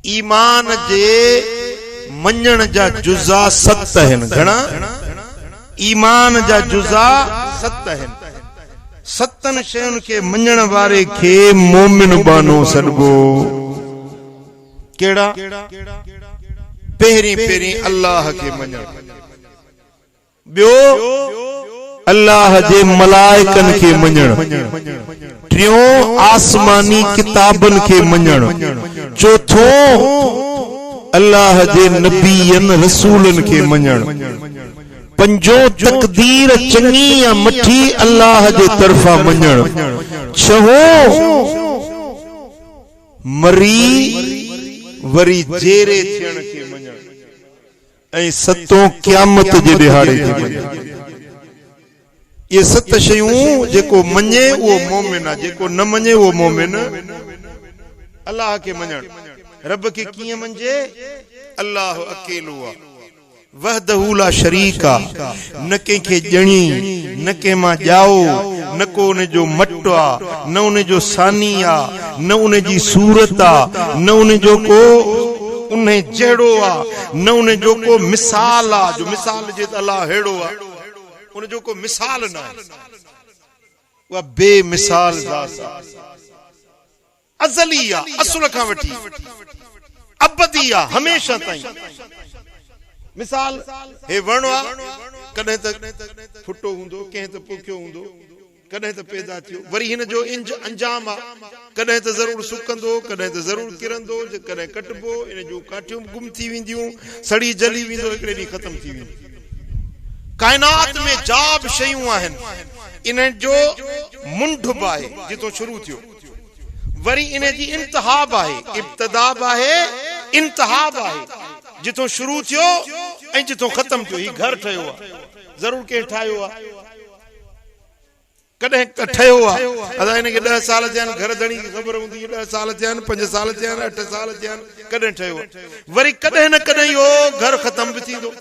ईमान जे मञण जा जुज़ा 7 आहिनि। घणा? ईमान जा जुज़ा 7 आहिनि। 7 शयुनि खे मञण वारे खे मोमिन बानो सॾिबो। केड़ा? पहिरीं अल्लाह खे मञण, ॿियो अल्लाह जे मलाइकनि खे मञण, टियों आसमानी किताबनि खे मञण, चौथों अल्लाह जे नबीयनि रसूलनि खे मञण, पंजों तकदीर चङी या मठी अल्लाह जे तरफ़ां मञण, छहों मरी वरी जेरे थियण खे मञण, ऐं सतों क़यामत जे ॾिहाड़े खे मञण। ये 7 शयूं जेको मञे उहो मोमिन आहे, जेको न मञे उहो मोमिन। अल्लाह खे मञण, रब खे कीअं मञजे? अल्लाह अकेलो आहे, वहदहू ला शरीक आहे, न कंहिंखे ॼणी, न कंहिं मां ॼाओ, न को उन जो मट आहे, न उन जो सानी आहे, न उन जी सूरत आहे, न उन जो को उन जहिड़ो आहे, न उन जो को मिसाल आहे जो मिसाल जे त अल्लाह अहिड़ो आहे, उन जो को मिसाल न आहे, उहा बेमिसाल ज़ात आहे, अज़ली आहे, असुल खां वठी अबदी आहे, हमेशा ताईं। मिसाल, हे वण आहे, कॾहिं त फुटो हूंदो, कंहिं त पोखियो हूंदो, कॾहिं त पैदा थियो, वरी हिन जो अंजाम आहे, कॾहिं त ज़रूरु सुकंदो, कॾहिं त ज़रूरु किरंदो, कॾहिं कटबो, इन जूं काठियूं गुम थी वेंदियूं, सड़ी जली वेंदो, हिकिड़े ॾींहुं ख़तम थी वेंदो। काइनात में जाब शयूं आहिनि, इन जो मुंड बि आहे जिथो शुरू थियो, वरी इन जी इंतहा बि आहे, इब्तिदा बि आहे, इंतहा बि आहे, जिथो शुरू थियो ऐं जिथो ख़तम थियो। ही घर ठहियो आहे, ज़रूरु कंहिं ठाहियो आहे, कॾहिं ठहियो आहे, अदा हिनखे 10 साल थिया आहिनि, घर धणी खे ख़बर हूंदी 10 साल थिया आहिनि, 5 साल थिया आहिनि, 8 साल थिया आहिनि, कॾहिं ठहियो, वरी कॾहिं न कॾहिं इहो घर ख़तम बि थींदो।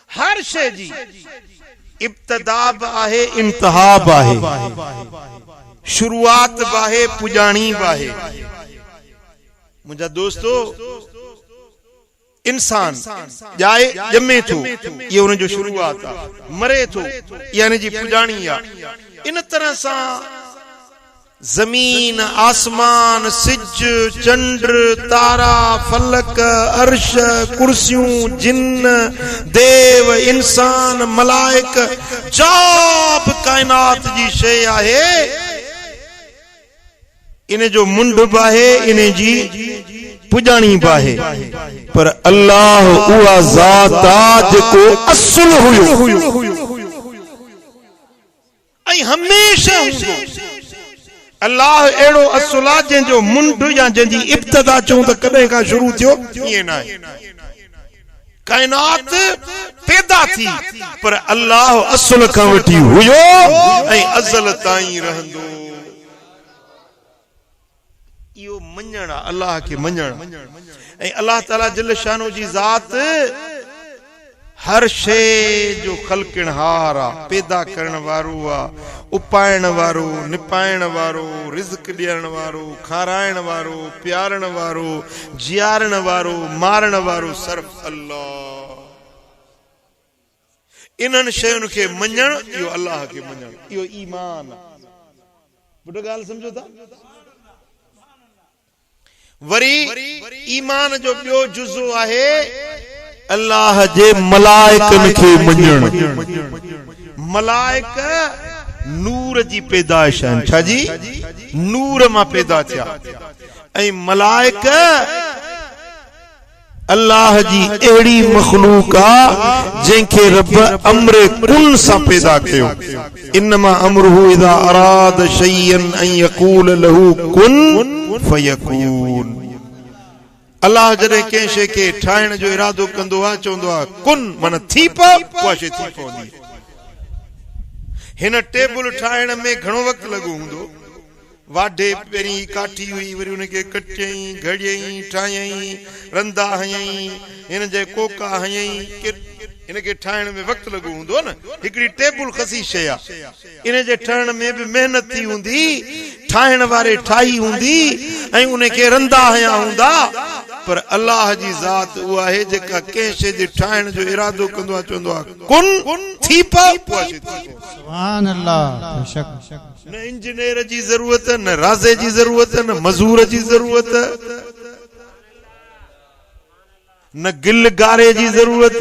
हर शइ जी इब्तिदा बि आहे, इंतहा बि आहे, शुरूआत बि आहे, पुॼाणी बि आहे। मुंहिंजा दोस्तो, इंसान ॼमे थो, इहो हुन जो शुरूआत आहे, मरे थो, इहा हिन जी पुॼाणी आहे। इन तरह सां ज़मीन, आसमान, सिज, चंड, तारा, फलक, अर्श, कुर्सियूं, जिन्न, देव, इंसान, मलाइक, जाब काइनात जी शइ आहे, इन जो मुंड बि आहे, इन जी पुॼाणी बि आहे। पर अल्लाह उहा ज़ात आहे जेको असुल हुयो ऐं हमेशा हूंदो। अल्लाह अहिड़ो असुल आहे जंहिंजो मुंड या जंहिंजी इब्तिदा चऊं त कॾहिं खां शुरू थियो, ईअं न आहे। काइनात पैदा थी, पर अल्लाह असुल खां वठी हुयो ऐं अज़ल ताईं रहंदो। इहो मञण आहे, अल्लाह खे मञण। ऐं अल्लाह ताला जल शानो जी ज़ात हर शइ जो ख़ल्क़िणहार आहे, पैदा करण वारो आहे, उपाइण वारो, निपाइण वारो, रिज़्क़ ॾियण वारो, खाराइण वारो, प्यारण वारो, जियारण वारो, मारण वारो, सिर्फ़ अल्लाह। इन्हनि शयुनि खे मञण, इहो अल्लाह खे मञण, इहो ईमान आहे। बुढो ॻाल्हि सम्झो था? वरी ईमान जो ॿियो जुज़ो आहे अल्लाह जे मलाइकनि खे मञण। मलाइक नूर जी पैदाइश आहिनि, छा जी? नूर मां पैदा थिया। ऐं मलाइक अल्लाह जी अहिड़ी मखलूक आहे जंहिंखे रब अम्र कुन सां पैदा कयो। इन्नमा अम्रुहु इज़ा अराद शैअन अन यक़ूल लहू कुन फयकून। अल्लाह जॾहिं कंहिं शइ खे ठाहिण जो इरादो कंदो आहे, चवंदो आहे कुन, माना थी पओ, उहा शइ थी पवंदी। हिन टेबल ठाहिण में घणो वक़्तु लॻो हूंदो। वाढे पहिरीं काठी हुई, वरी हुनखे कटियई, घड़ियई, ठाहियई, रंदा हयई, हिन जे कोका हयई, हिनखे ठाहिण में वक़्तु लॻो हूंदो न। हिकिड़ी टेबल खसी शइ आहे, इन जे ठहण में बि महिनत थी हूंदी। ठाहिण वारे ठाही हूंदी ऐं उन खे रंदा हया हूंदा पर अल्लाह जी ज़ात उहा आहे जेका कंहिं शइ जे ठाहिण जो इरादो कंदो आहे चवंदो आहे कुन थी पए सुभान अल्लाह बेशक न इंजीनियर जी ज़रूरत न राज़े जी ज़रूरत न मज़ूर जी ज़रूरत न गिल गारे जी ज़रूरत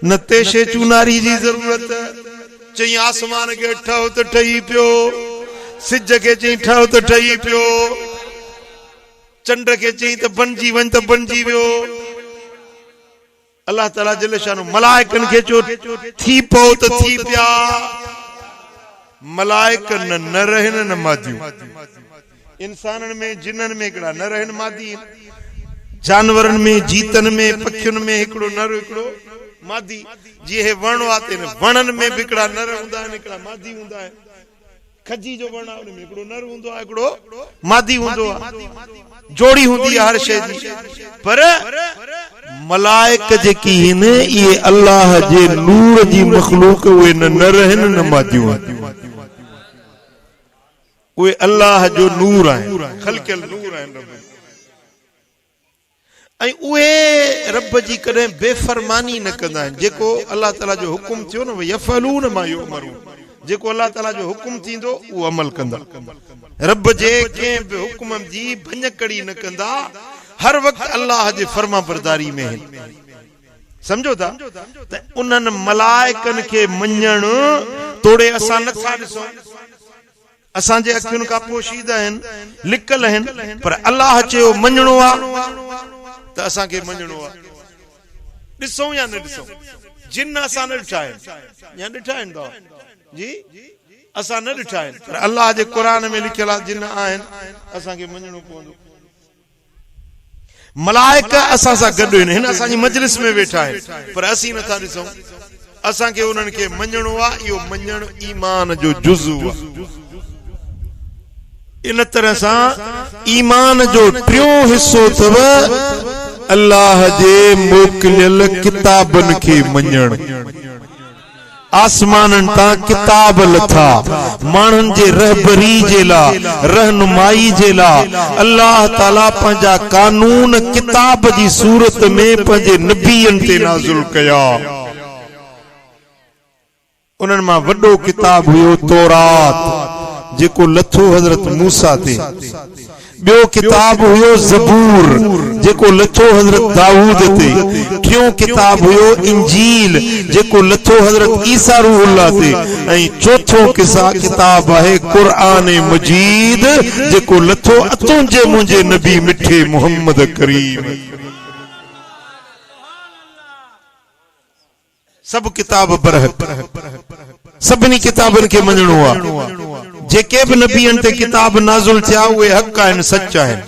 न तेशे चूनारी जी ज़रूरत चई आसमान खे ठहो त ठही पियो सिज खे चई ठहो त ठही पियो चंड खे चई त बणजी वञ त बणजी वियो अल्लाह ताला जल शानो मलाइकन खे चयो थी पओ त थी पिया मलाइकन न रहन न मादियूं इंसानन में जिन्नन में हिकिड़ा न रहन मादी जानवरन में जीतन में पखियुन में हिकिड़ो नर हिकिड़ो मादी जी हे वण आहे ते वणन में हिकिड़ा नर हूंदा आहिनि हिकिड़ा मादी हूंदा आहिनि खजी जो वण आहे उन में हिकिड़ो नर हूंदो आहे हिकिड़ो मादी हूंदो आहे जोड़ी हूंदी आहे हर शइ जी पर मलाइक जेकी आहिनि इहे अल्लाह जे नूर जी मखलूक उहे न नर आहिनि न मादियूं आहिनि उहे अल्लाह जो नूर आहिनि खलकियल नूर आहिनि ऐं उहे रब जी कॾहिं बेफरमानी न कंदा आहिनि जेको अल्लाह ताला जो हुकुम थियो न यफ़लून मा युमरून जेको अल्लाह ताला जो हुकुम थींदो उहो अमल कंदा रब जे कंहिं बि हुकुम जी भञकड़ी न कंदा हर वक़्तु अल्लाह जे फर्मा बरदारी में आहिनि समझो था त उन्हनि मलाइकनि खे मञण तोड़े असां नथा ॾिसूं असांजे अखियुनि खां पोशीदा आहिनि लिकल आहिनि पर अल्लाह चयो मञणो आहे त असांखे मञणो आहे ॾिसूं या न ॾिसूं जिन असां न ॾिठा आहिनि या ॾिठा आहिनि तव्हां जी असां न ॾिठा आहिनि पर अल्लाह जे क़ुर में लिखियल आहे जिन आहिनि असांखे मञणो पवंदो मलाइक असां सां गॾु आहिनि हिन असांजी मजलिस में वेठा आहिनि पर असीं नथा ॾिसूं असांखे उन्हनि खे मञणो आहे इहो मञणु ईमान जो जुज़ु आहे इन तरह सां ईमान जो टियों हिस्सो अथव अल्लाह जे मोकिलियल किताबनि खे मञण आसमानन तां किताब लथा मानन जे रहबरी जे ला रहनुमाई जे ला अल्लाह ताला पंहिंजा कानून किताब जी सूरत में पंहिंजे नबीयन ते नाज़िल कया उन्हनि मां वॾो किताब हुयो तौरात जेको लथो हज़रत मूसा ते ॿियो किताब हुयो ज़बूर जेको लथो हज़रत दाऊद ते टियों किताब हुयो इंजील जेको लथो हज़रत ईसा रूहुल्लाह ते ऐं चौथो किताब आहे क़ुरान मजीद जेको लथो तुंहिंजे मुंहिंजे नबी मिठे मोहम्मद करीम सब किताब बरहक सभिनी किताबनि खे मञणो आहे जेके बि नबीअनि ते किताब नाज़िल थिया उहे हक़ आहिनि सच आहिनि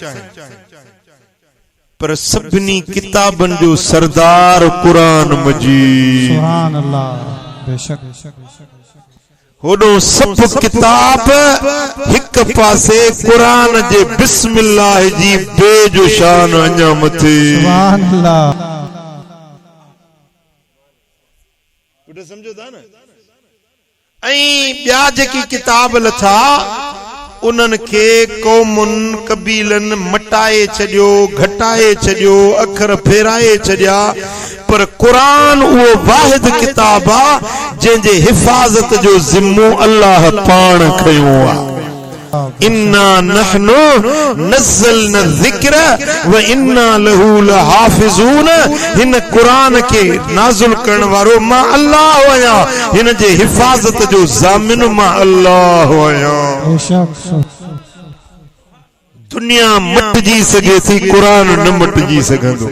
पर सभिनी किताबनि जो सरदार क़ुरान मजीद सुभान अल्लाह बेशक होॾो सभु किताब हिक पासे क़ुरान जे बिस्मिल्लाह जी बेजो शान अञा मथे सुभान अल्लाह समझो था न ऐं ॿिया जेकी किताब लथा उन्हनि खे क़ौमुनि कबीलनि मटाए छॾियो घटाए छॾियो अखर फेराए छॾिया पर क़ुरान उहो वाहिद किताब आहे जंहिंजे हिफ़ाज़त जो ज़िम्मो अल्लाह पाण खयो आहे इन्ना नहनु नज़्ज़लना ज़िक्र व इन्ना लहू लहाफ़िज़ून हिन क़ुरान के नाज़िल करण वारो मां अल्लाह आहियां हिन जे हिफ़ाज़त जो ज़ामिन मां अल्लाह आहियां दुनिया मटिजी सघे थी क़ुरान न मटिजी सघंदो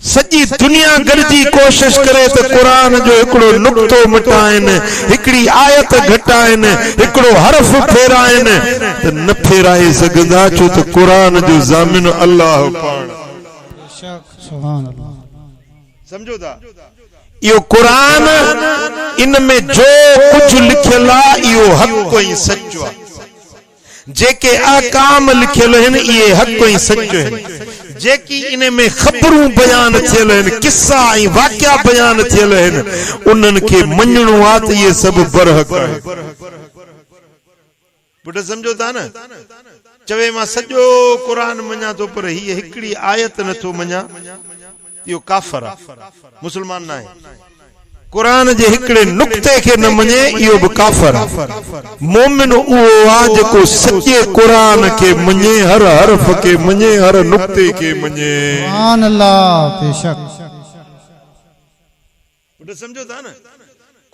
सॼी दुनिया गॾिजी कोशिश करे त क़ुरान जो हिकिड़ो नुक़्तो मिटाइनि हिकिड़ी आयत घटाइनि हिकिड़ो हर्फ़ फेराइनि त न फेराए सघंदा छो त क़ुरान जो ज़ामिन अल्लाह पाण सुभान अल्लाह समझो था इहो क़ुरान इन में जो कुझु लिखियल आहे इहो हक़ ऐं सचो आहे जेके अहकाम लिखियल आहिनि इहे हक़ ऐं सचो आहिनि जेकी इन में ख़बरूं बयान थियल आहिनि किस्सा ऐं वाक़िया बयान थियल आहिनि उन्हनि खे मञणो आहे त इहे सभु बरहक़ आहे पुट समझो था न चवे मां सॼो क़ुरान मञा तो पर ही हिकड़ी आयत नथो मञा इहो काफ़िर आहे मुस्लमान न आहे क़ुरान जे हिकड़े नुक्ते खे न मञे इहो बि काफ़िर आहे मोमिन उहो आहे जेको सॼे क़ुरान खे मञे हर हर्फ खे मञे हर नुक्ते खे मञे सुभान अल्लाह बेशक पुट समझो था न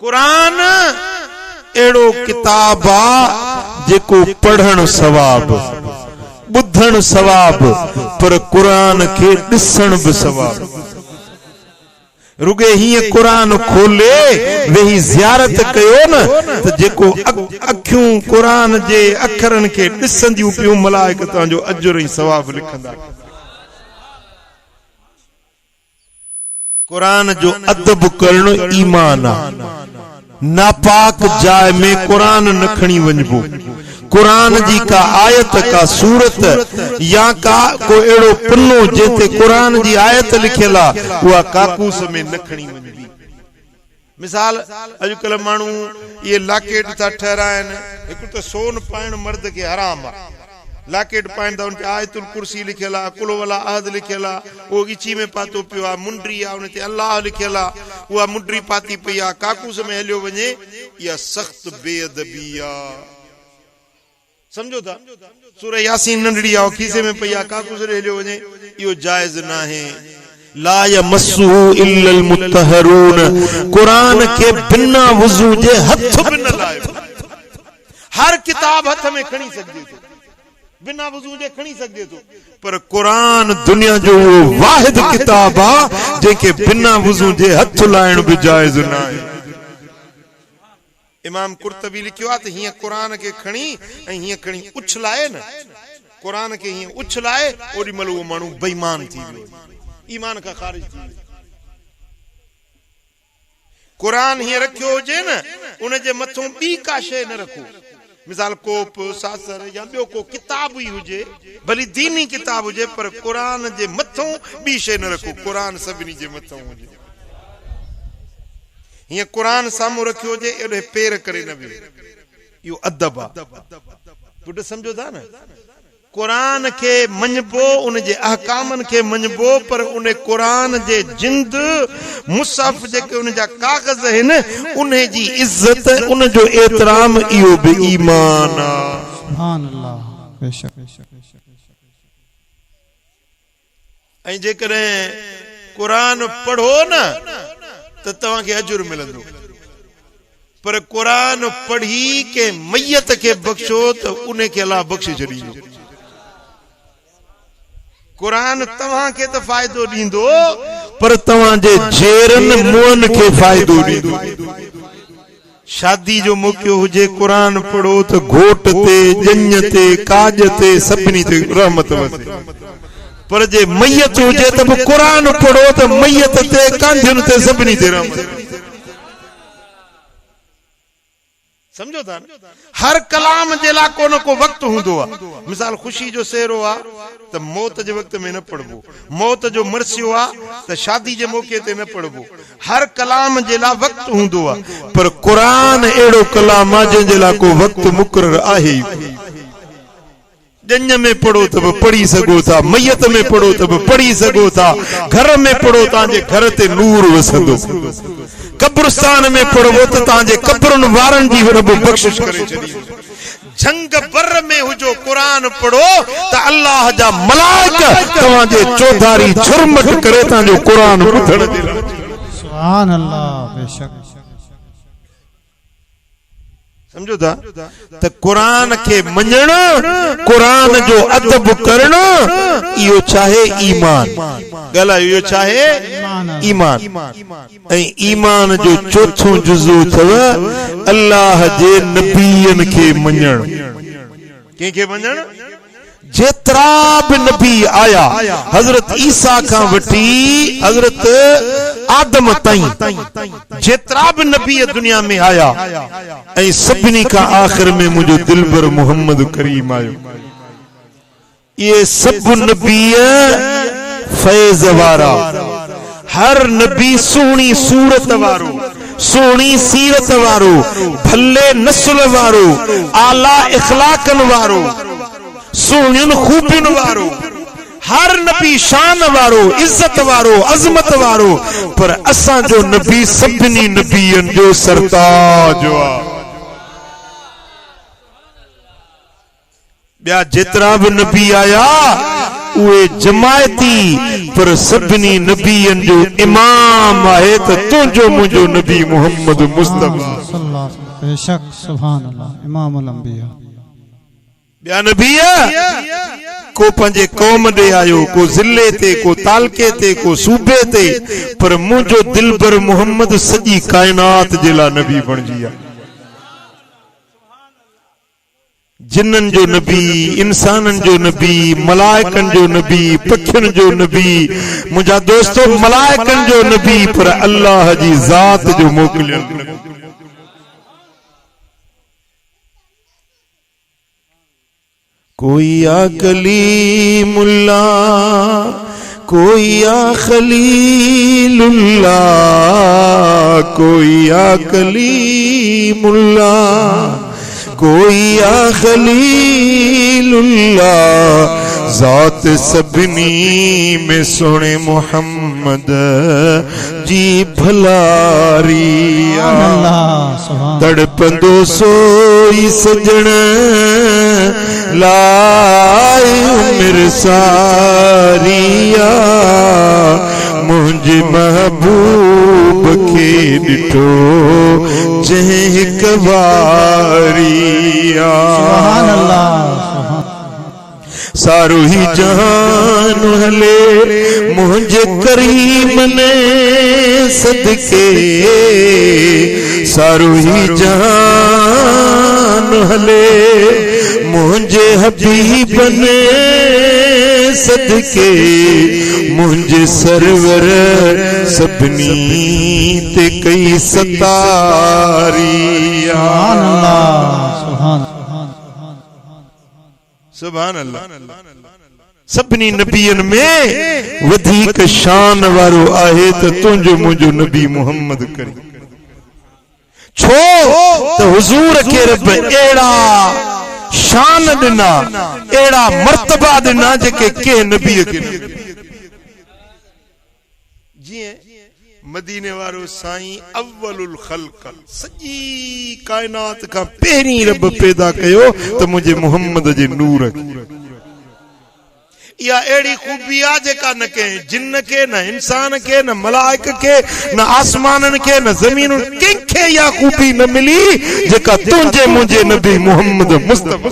क़ुरान एड़ो किताब आ जेको पढ़ण सवाब बुद्धण सवाब पर क़ुरान के ॾिसण भी सवाब रुगे ही क़ुरान खोले वेही ज़ियारत कयो न त जेको अखियूं क़ुरान जे अखरन के ॾिसंदियूं पियूं मलाइकतां जो अजर ऐं सवाब लिखंदा क़ुरान जो अदब करण ईमान आ नापाक जाय में कुरान न खणी वञबो कुरान जी का आयत का सूरत या का को एड़ो पन्नो जेते कुरान जी आयत लिखियल आ उहा काकूस में न खणी वञबी मिसाल अजकल मानू ये लाकेट था ठहरायन एक तो सोन पाइण मर्द के हराम आ लाकेट पाइण था उनते आयतुल कुर्सी लिखियल आ कुल वला अहद लिखियल आ ओ इची में पातो पियो आ मुंडरी आ उनते अल्लाह लिखियल आ उहा मुंडरी पाती पई आ काकूस में हलियो वञे या सख्त बेअदबी आ समझो था सूरह यासीन नंढड़ी आ खीसे में पई आ काकूस रे हलियो वञे इहो जायज ना है ला यमस्सुहु इल्लल मुत्तहरून कुरान के बिना वुजू जे हथ भी न लायो हर किताब हथ में खणी सकदे तो बिना वुजू जे खणी सकदे तो पर कुरान दुनिया जो वो वाहिद किताब आ जेके बिना वुजू जे हथ लाइण भी जायज ना है इमाम कुर्तबी लिखियो आ त हिय कुरान के खणी ऐं हिय खणी उछलाए न कुरान के हिय उछलाए ओडी मल वो मानू बेईमान थी वियो ईमान का खारिज थी कुरान हिय रखियो हुजे न उन जे मथों बी का शय न रखो मिसाल कोप सासर या बियो को किताब ही हुजे भली दीनी किताब हुजे पर कुरान जे मथों बी शय न रखो कुरान सभिनी जे मथों हुजे हिय कुरान सामू रखियो हुजे एडे पैर करे न वियो यो अदब आ पुट समझो था न कुरान के मञबो उन जे अहकामन के मञबो पर उन कुरान जे जिंद मुसहफ जेके उन जा कागज हैं उन जी इज्जत उन जो एहतराम इहो भी ईमान आ सुभान अल्लाह बेशक ऐं जेकरे कुरान पढ़ो न त तव्हां के अजर मिलंदो पर कुरान पढ़ी के मैयत के बख्शो त उन के अल्लाह बख्शे छॾींदो कुरान तव्हां के त फायदो दींदो पर तव्हां जे जेरन मुअन के फायदो दींदो शादी जो मौको हुजे कुरान पढ़ो तो घोट ते जंज ते काज ते सभिनी ते रहमत वसे पर जे मैयत हुजे त कुरान पढ़ो तो मैयत ते कांझन ते सभिनी ते रहमत समझो था हर कलाम जे ला को न को वक्त हुंदो आ मिसाल खुशी जो सेरो आ त मौत जे वक्त में न पढ़बो मौत जो मरसियो आ त शादी जे मौके ते न पढ़बो हर कलाम जे ला वक्त हुंदो आ पर कुरान एड़ो कलाम आ जे ला को वक्त मुकर्रर आहे जंज में पढ़ो तब पढ़ी सको था मैयत में पढ़ो तब पढ़ी सको था घर में पढ़ो तांजे घर ते नूर वसंदो कब्रिस्तान में पढ़ो तो तांजे कब्रन वारन जी रब बख्शिश करे छड़ी जंग बर में हुजो कुरान पढ़ो त अल्लाह जा मलाइका तवाजे चौधारी झुरमट करे तांजो कुरान ॿुधण जे सुभान अल्लाह बेशक समझो था त कुरान के मञण कुरान जो अदब करण इहो चाहे ईमान गला इहो चाहे ईमान ऐं ईमान जो चौथों जुज़ो थव अल्लाह जे नबीयन के मञण के मञण जेतरा भी नबी आया हजरत ईसा का वठी हजरत आदम ताईं जेतरा भी नबी दुनिया में आया ऐं सभिनी का आखिर में मुझो दिलबर मोहम्मद करीम आयो ये सब नबी फैज़ वारा हर नबी सुहिणी सूरत वारो सोनी सीरत वारो, भले नस्ल वारो, आला इखलाकन वारो, सोनियन खूबिन वारो, हर नबी शान वारो, इज्जत वारो, अजमत वारो, पर असा जो नबी सभिनी नबियन जो सरताज हुआ। ॿिया जेतिरा भी नबी आया उहे जमायती, पर सभिनी नबियन जो इमाम आहे त तुंहिंजो मुंहिंजो नबी मोहम्मद मुस्तफा। बेशक सुभान अल्लाह, इमामुल अंबिया। ॿिया नबी को पंहिंजे कौम ॾे आयो, को ज़िले ते, को तालके ते, को सूबे ते, पर मुंहिंजो दिलबर मोहम्मद सॼी कायनात जे लाइ नबी बणिजी आहे। जिन्नन जो नबी, इंसानन जो नबी, मलाइकन जो नबी, पखियन जो नबी, मुंहिंजा दोस्तों मलाइकन जो नबी, पर अल्लाह जी ज़ात जो मोकिलियल नबी। कोई आ कलीमुल्लाह, कोई आ खलीलुल्लाह, कोई आ कलीमुल्लाह, कोई आ खलीलुल्लाह, ज़ात सबनी में सोने मोहम्मद जी भलारिया। तड़पंदो सोई सजण लाए उम्र सारिया, मुझे महबूब के डिठो जह कवारिया। सुभान अल्लाह। सारो ही जहान हले मुझे करीम ने सदके, सारो ही जहान हले मुझे हबीब ने सदके, मुझे सरवर सबनी ते कई सतारिया। सुभान अल्लाह। सभिनी नबियन में वधीक शान वारो आहे त तुंहिंजो मुंहिंजो नबी मोहम्मद करी। छो त हुजूर खे रब अहिड़ा शान ॾिना, अहिड़ा मर्तबा ॾिना जेके कंहिं नबीअ खे न। जीअं मदीने वारो साईं अव्वलुल ख़ल्क़, सॼी कायनात खां पहिरीं रब पैदा कयो त मुंहिंजे मोहम्मद जे नूर खे। इहा अहिड़ी खूबी आहे जेका न कंहिं जिन खे, न इंसान खे, न मलाइक खे, न आसमाननि खे, न ज़मीन, कंहिंखे इहा खूबी न मिली जेका तुंहिंजे मुंहिंजे नबी मोहम्मद मुस्तफा।